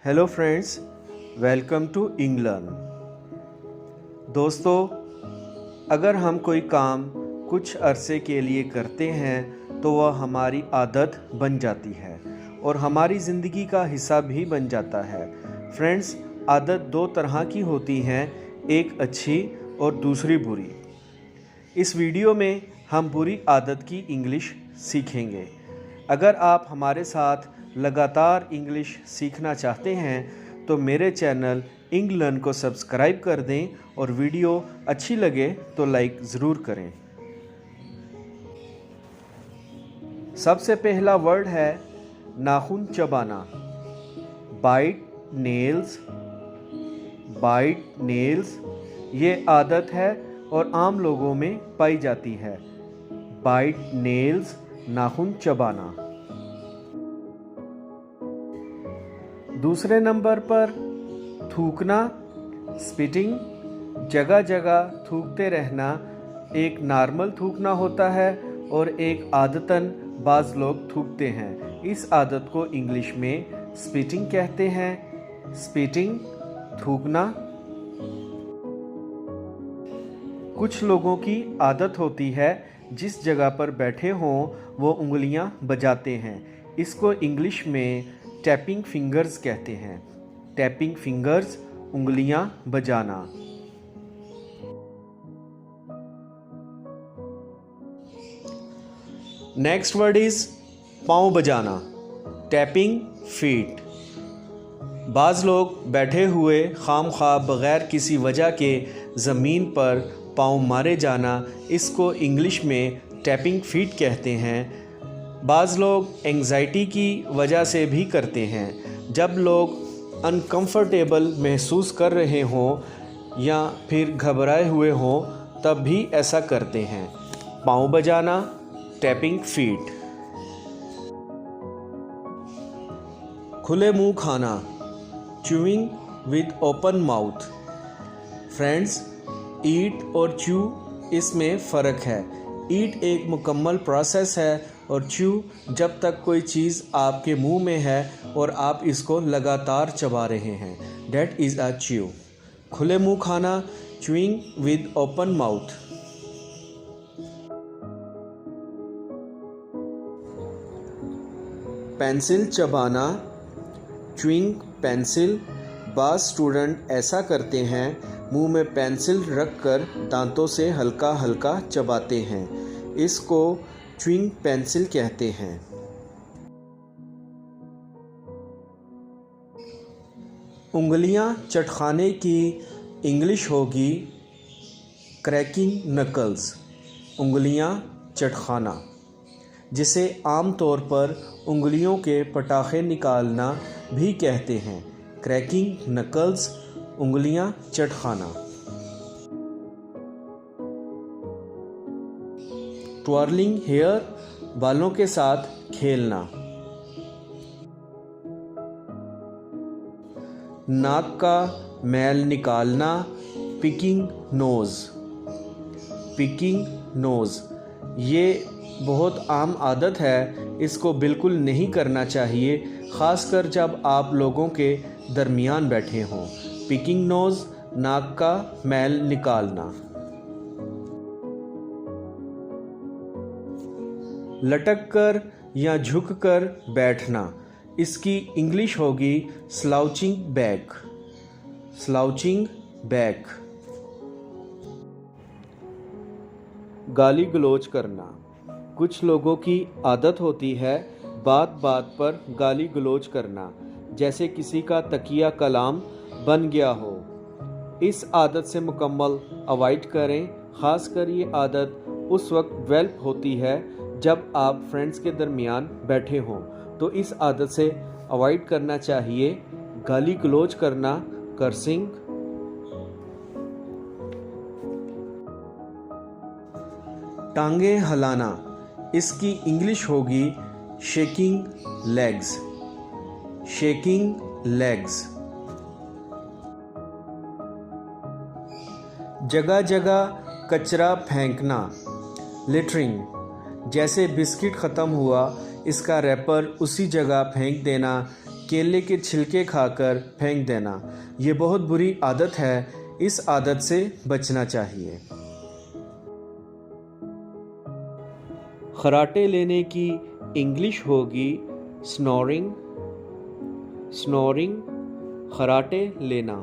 Hello friends, welcome to Englearn. दोस्तों, अगर हम कोई काम कुछ अरसे के लिए करते हैं तो वह हमारी आदत बन जाती है और हमारी ज़िंदगी का हिस्सा भी बन जाता है। फ्रेंड्स, आदत दो तरह की होती हैं, एक अच्छी और दूसरी बुरी। इस वीडियो में हम बुरी आदत की इंग्लिश सीखेंगे। अगर आप हमारे साथ लगातार इंग्लिश सीखना चाहते हैं तो मेरे चैनल इंग्लर्न को सब्सक्राइब कर दें और वीडियो अच्छी लगे तो लाइक ज़रूर करें। सबसे पहला वर्ड है नाखून चबाना। Bite nails. बाइट नेल्स ये आदत है और आम लोगों में पाई जाती है। बाइट नेल्स नाखून चबाना। दूसरे नंबर पर थूकना, स्पिटिंग। जगह जगह थूकते रहना एक नॉर्मल थूकना होता है और एक आदतन बाज़ लोग थूकते हैं। इस आदत को इंग्लिश में स्पिटिंग कहते हैं। स्पिटिंग, थूकना। कुछ लोगों की आदत होती है जिस जगह पर बैठे हों वो उंगलियां बजाते हैं। इसको इंग्लिश में टैपिंग फिंगर्स कहते हैं। टैपिंग फिंगर्स, उंगलियां बजाना। नेक्स्ट वर्ड इज पाँव बजाना। Tapping feet. बाज़ लोग बैठे हुए खामख्वाह बग़ैर किसी वजह के ज़मीन पर पाँव मारे जाना, इसको इंग्लिश में टैपिंग फीट कहते हैं। बाज़ लोग एंग्जाइटी की वजह से भी करते हैं। जब लोग अनकंफर्टेबल महसूस कर रहे हों या फिर घबराए हुए हों तब भी ऐसा करते हैं। पाँव बजाना, टैपिंग फीट। खुले मुंह खाना, chewing with open mouth. Friends, eat और च्यू इसमें फ़र्क है। ईट एक मुकम्मल प्रोसेस है और च्यू जब तक कोई चीज़ आपके मुंह में है और आप इसको लगातार चबा रहे हैं, डेट इज़ अ च्यू। खुले मुंह खाना, chewing with open mouth. Pencil चबाना, च्यूइंग पेंसिल। बाज़ स्टूडेंट ऐसा करते हैं, मुंह में पेंसिल रखकर दांतों से हल्का हल्का चबाते हैं। इसको च्यूइंग पेंसिल कहते हैं। उंगलियां चटखाने की इंग्लिश होगी क्रैकिंग नकल्स। उंगलियां चटखाना, जिसे आम तौर पर उंगलियों के पटाखे निकालना भी कहते हैं। क्रैकिंग नकल्स, उंगलियां चटखाना। ट्विर्लिंग हेयर, बालों के साथ खेलना। नाक का मैल निकालना, पिकिंग नोज़। पिकिंग नोज़ ये बहुत आम आदत है, इसको बिल्कुल नहीं करना चाहिए, ख़ासकर जब आप लोगों के दरमियान बैठे हों। पिकिंग नोज़, नाक का मैल निकालना। लटक कर या झुक कर बैठना, इसकी इंग्लिश होगी स्लाउचिंग बैक। Slouching back. गाली गलौज करना। कुछ लोगों की आदत होती है बात बात पर गाली गलौज करना, जैसे किसी का तकिया कलाम बन गया हो। इस आदत से मुकम्मल अवॉइड करें। ख़ासकर ये आदत उस वक्त डेवलप होती है जब आप फ्रेंड्स के दरमियान बैठे हों, तो इस आदत से अवॉइड करना चाहिए। गाली गलौज करना, कर्सिंग। टांगें हिलाना, इसकी इंग्लिश होगी शेकिंग लेग्स। Shaking legs. जगह जगह कचरा फेंकना, लिटरिंग। जैसे बिस्किट ख़त्म हुआ, इसका रैपर उसी जगह फेंक देना, केले के छिलके खाकर फेंक देना, ये बहुत बुरी आदत है। इस आदत से बचना चाहिए। खर्राटे लेने की इंग्लिश होगी स्नोरिंग। स्नोरिंग, खर्राटे लेना।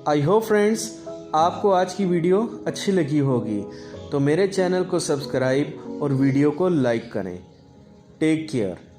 आई होप फ्रेंड्स आपको आज की वीडियो अच्छी लगी होगी, तो मेरे चैनल को सब्सक्राइब और वीडियो को लाइक करें। Take care.